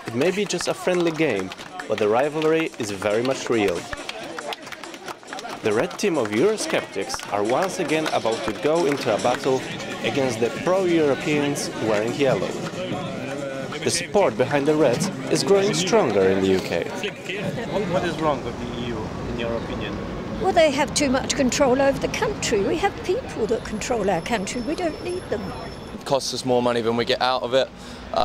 It may be just a friendly game, but the rivalry is very much real. The red team of Eurosceptics are once again about to go into a battle against the pro-Europeans wearing yellow. The support behind the Reds is growing stronger in the UK. What is wrong with the EU, in your opinion? Well, they have too much control over the country. We have people that control our country. We don't need them. It costs us more money than we get out of it.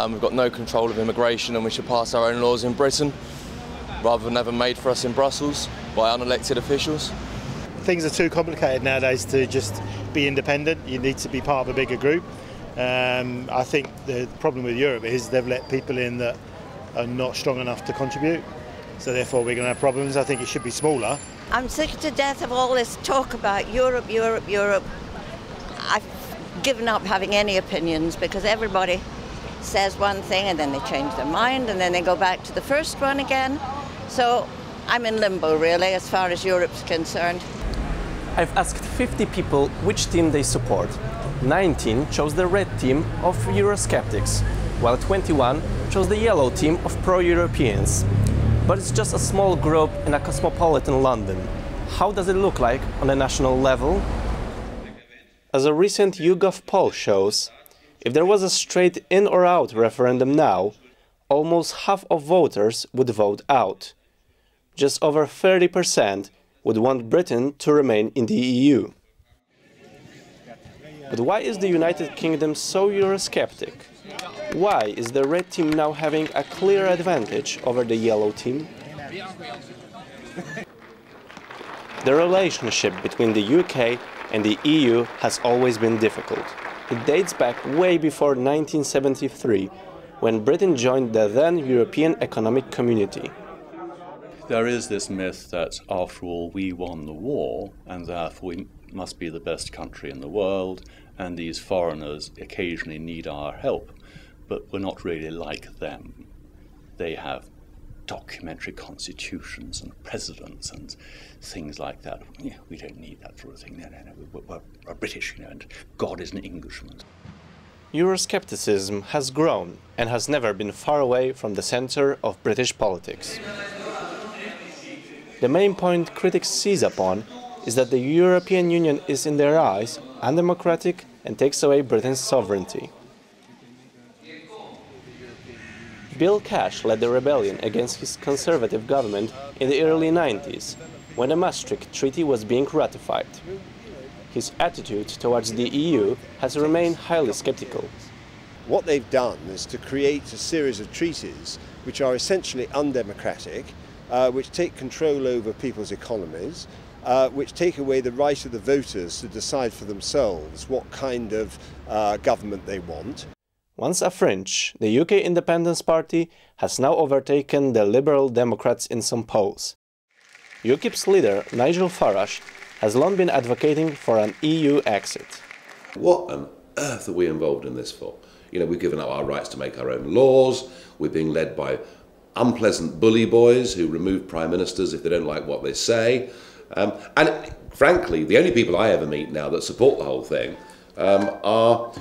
We've got no control of immigration and we should pass our own laws in Britain rather than have them made for us in Brussels by unelected officials. Things are too complicated nowadays to just be independent. You need to be part of a bigger group. I think the problem with Europe is they've let people in that are not strong enough to contribute. So therefore we're going to have problems. I think it should be smaller. I'm sick to death of all this talk about Europe, Europe, Europe. I've given up having any opinions because everybody says one thing and then they change their mind and then they go back to the first one again. So I'm in limbo really as far as Europe's concerned. I've asked 50 people which team they support. 19 chose the red team of Eurosceptics, while 21 chose the yellow team of pro-Europeans. But it's just a small group in a cosmopolitan London. How does it look like on a national level? As a recent YouGov poll shows, if there was a straight in or out referendum now, almost half of voters would vote out. Just over 30% would want Britain to remain in the EU. But why is the United Kingdom so Eurosceptic? Why is the red team now having a clear advantage over the yellow team? The relationship between the UK and the EU has always been difficult. It dates back way before 1973, when Britain joined the then European Economic Community. There is this myth that, after all, we won the war, and therefore we must be the best country in the world, and these foreigners occasionally need our help, but we're not really like them. They have documentary constitutions and presidents and things like that. Yeah, we don't need that sort of thing. No, we're British, and God is an Englishman. Euroscepticism has grown and has never been far away from the centre of British politics. The main point critics seize upon is that the European Union is, in their eyes, undemocratic and takes away Britain's sovereignty. Bill Cash led the rebellion against his conservative government in the early 90s, when the Maastricht Treaty was being ratified. His attitude towards the EU has remained highly sceptical. What they've done is to create a series of treaties which are essentially undemocratic, which take control over people's economies, which take away the right of the voters to decide for themselves what kind of government they want. Once a fringe, the UK Independence Party has now overtaken the Liberal Democrats in some polls. UKIP's leader, Nigel Farage, has long been advocating for an EU exit. What on earth are we involved in this for? You know, we've given up our rights to make our own laws, we're being led by unpleasant bully boys who remove prime ministers if they don't like what they say. And frankly, the only people I ever meet now that support the whole thing are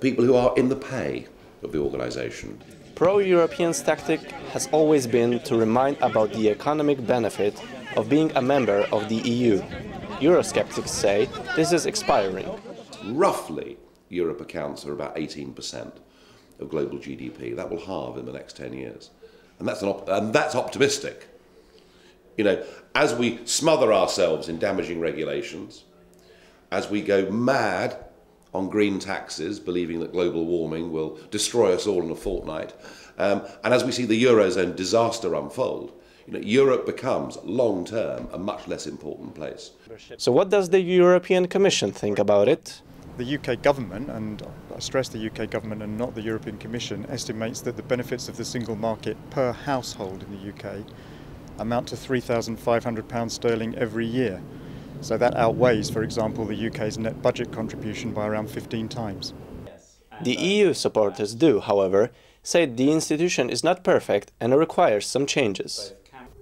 people who are in the pay of the organisation. Pro-Europeans' tactic has always been to remind about the economic benefit of being a member of the EU. Eurosceptics say this is expiring. Roughly, Europe accounts for about 18% of global GDP. That will halve in the next 10 years. And that's optimistic. You know, as we smother ourselves in damaging regulations, as we go mad on green taxes, believing that global warming will destroy us all in a fortnight, and as we see the Eurozone disaster unfold, you know, Europe becomes, long-term, a much less important place. So what does the European Commission think about it? The UK government, and I stress the UK government and not the European Commission, estimates that the benefits of the single market per household in the UK amount to £3,500 sterling every year. So that outweighs, for example, the UK's net budget contribution by around 15 times. The EU supporters do, however, say the institution is not perfect and requires some changes.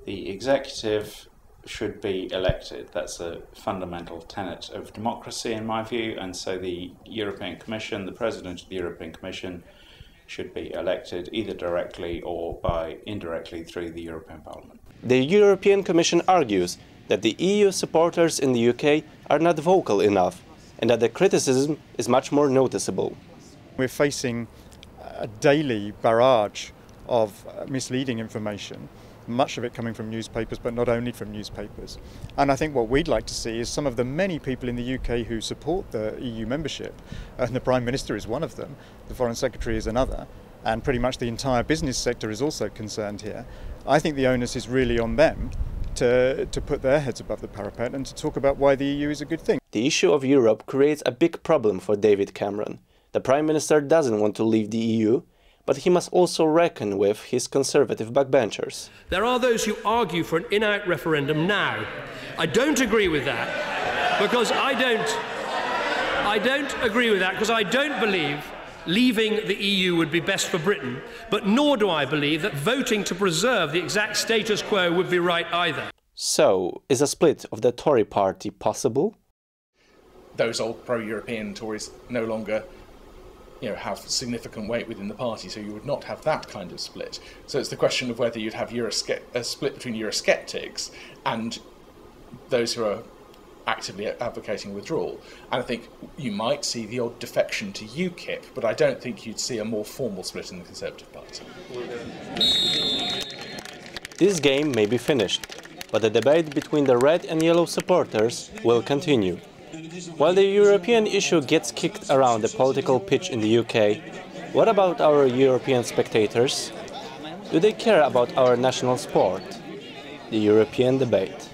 The executive should be elected. That's a fundamental tenet of democracy in my view, and so the European Commission, the President of the European Commission, should be elected either directly or by indirectly through the European Parliament. The European Commission argues that the EU supporters in the UK are not vocal enough and that the criticism is much more noticeable. We're facing a daily barrage of misleading information, much of it coming from newspapers, but not only from newspapers. And I think what we'd like to see is some of the many people in the UK who support the EU membership, and the Prime Minister is one of them, the Foreign Secretary is another, and pretty much the entire business sector is also concerned here. I think the onus is really on them to put their heads above the parapet and to talk about why the EU is a good thing. The issue of Europe creates a big problem for David Cameron. The Prime Minister doesn't want to leave the EU, but he must also reckon with his conservative backbenchers. There are those who argue for an in-out referendum now. I don't agree with that because I don't agree with that because I don't believe leaving the EU would be best for Britain, but nor do I believe that voting to preserve the exact status quo would be right either. So, is a split of the Tory party possible? Those old pro-European Tories no longer have significant weight within the party, so you would not have that kind of split. So it's the question of whether you'd have a split between Eurosceptics and those who are actively advocating withdrawal. And I think you might see the odd defection to UKIP, but I don't think you'd see a more formal split in the Conservative Party. This game may be finished, but the debate between the red and yellow supporters will continue. While the European issue gets kicked around the political pitch in the UK, what about our European spectators? Do they care about our national sport? The European debate.